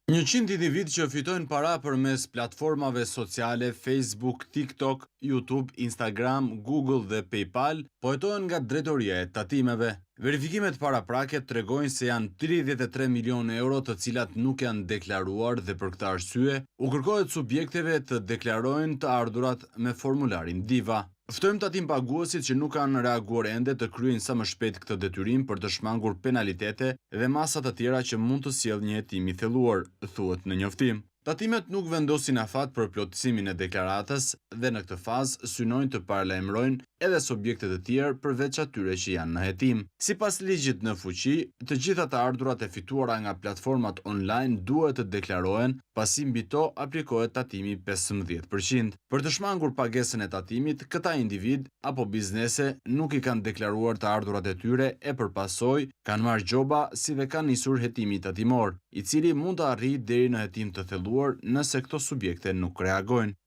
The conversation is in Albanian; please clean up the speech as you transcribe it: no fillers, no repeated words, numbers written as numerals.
100 individ që fitojnë para përmes platformave sociale Facebook, TikTok, YouTube, Instagram, Google dhe PayPal po hetohen nga drejtoria e tatimeve. Verifikimet paraprake tregojnë se janë 33 milionë euro të cilat nuk janë deklaruar dhe për këtë arsye u kërkohet subjekteve të deklarojnë të ardhurat me formularin DIVA. Ftojmë tatim paguesit që nuk kanë reaguar ende të kryejnë sa më shpejt këtë detyrim për të shmangur penalitete dhe masa të tjera që mund të sjellë një hetim i thelluar, thuhet në njoftim. Tatimet nuk vendosin afat për plotësimin e deklaratës dhe në këtë fazë synojnë të paralajmërojnë edhe subjekte të tjerë përveç atyre që janë në hetim. Sipas ligjit në fuqi, të gjitha të ardhurat e fituara nga platformat online duhet të deklarohen, pasi mbi to aplikohet tatimi 15%. Për të shmangur pagesën e tatimit, këta individ apo biznese nuk i kanë deklaruar të ardhurat e tyre e përpasoj kanë marrë gjoba si dhe kanë nisur hetimi tatimor, i cili mund të arrijë deri në hetim të thelluar nëse këto subjekte nuk reagojnë.